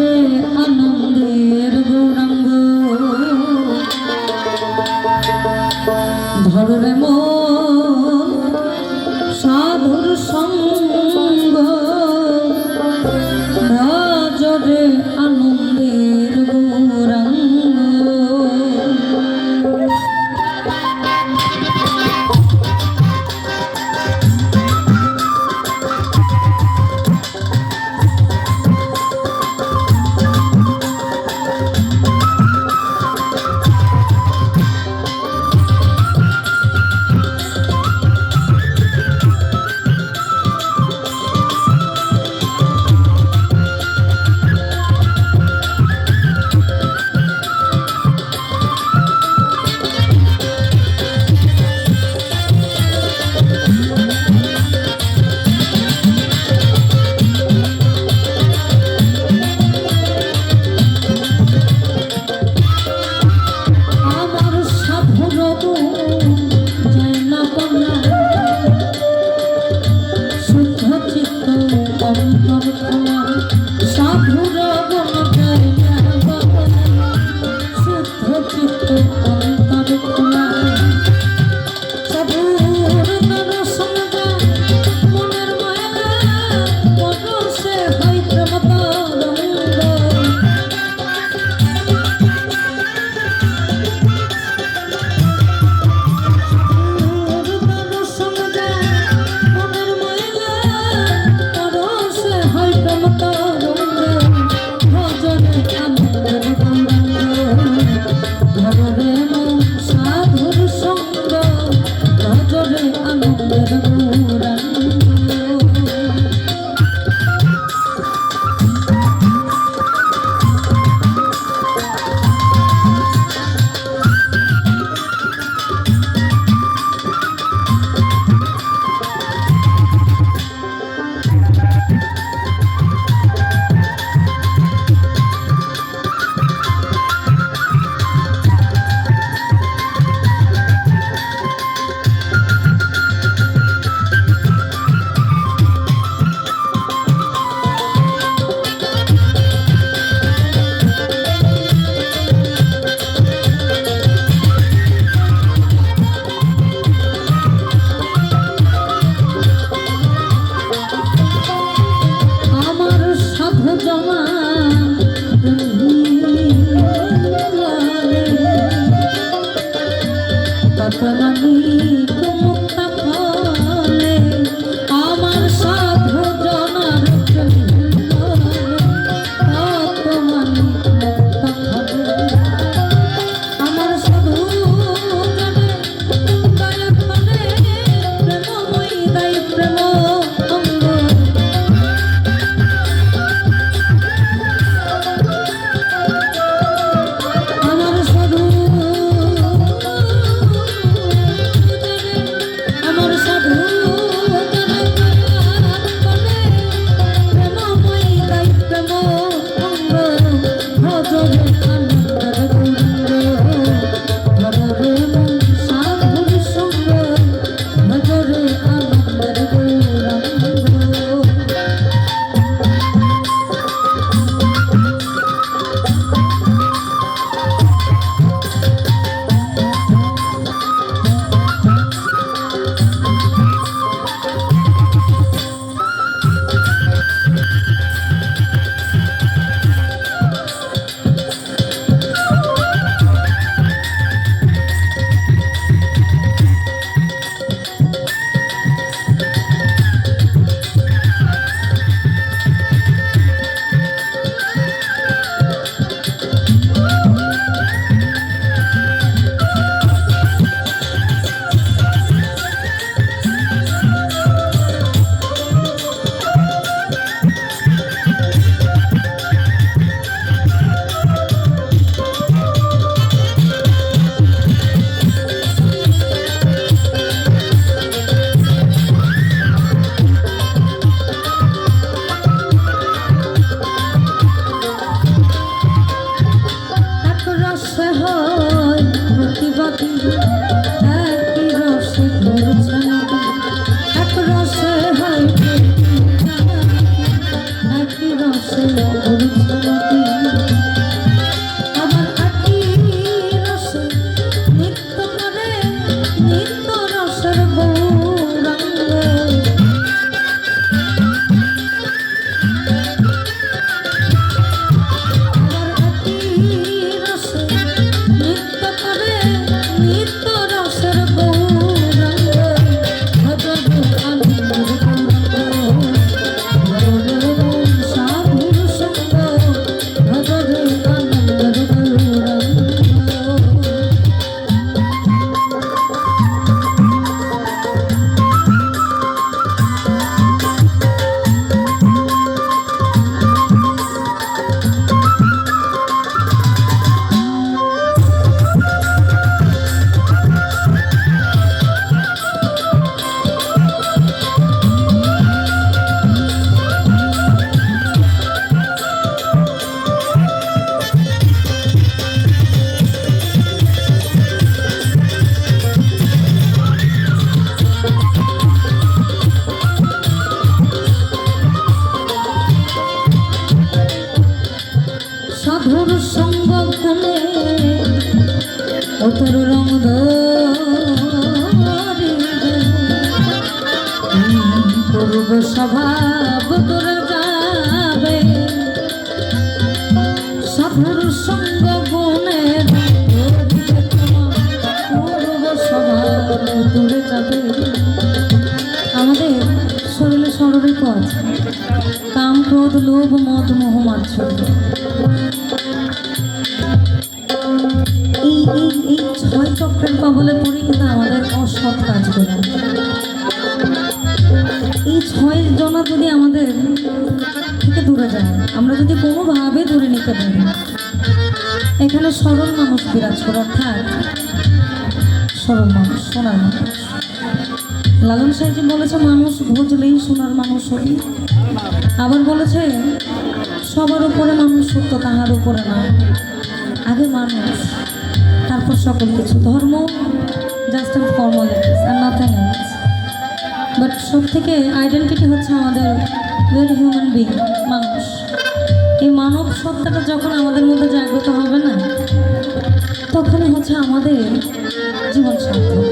ভজরে আনন্দের গৌরাঙ্গ ধরে মন সাধুর সঙ্গ ভজরে আনন্দের গৌরাঙ্গ রসে গুরুজনতি আবার আটি রসে নিত্য করে নিত্য রসের গৌরাঙ্গ সাধুর সঙ্গ কোনে অতর রঙ পূর্ব স্বভাব তোর যাবে সাধুর সঙ্গ কোনে পূর্ব স্বভাব তোর যাবে। আমাদের শরীরে ষড়রিপ আছে, কাম ক্রোধ লোভ মদ মোহ মাৎসর্য। এই ছয় চক্রের কবলে পড়ে কিন্তু আমাদের অসৎ কাজ করে। এই ছয় জনা যদি আমাদের থেকে দূরে যায়, আমরা যদি কোনোভাবে দূরে নিতে পারি, এখানে সরল মানুষ বিরাজ করে, অর্থাৎ সরল মানুষ, সোনার মানুষ। লালন সাহেবজি বলেছে মানুষ বুঝলেই সোনার মানুষ হই। আবার বলেছে সবার উপরে মানুষ সত্য, তাহার উপরে না, আগে মানুষ তারপর সকল কিছু। ধর্ম জাস্ট অ্যান্ড ফর্মালিটিস আর নাথিং এলস, বাট সব থেকে আইডেন্টিটি হচ্ছে আমাদের ভেরি হিউম্যান বিং, মানুষ। এই মানব সত্তাটা যখন আমাদের মধ্যে জাগ্রত হবে না, তখনই হচ্ছে আমাদের জীবন সার্থক।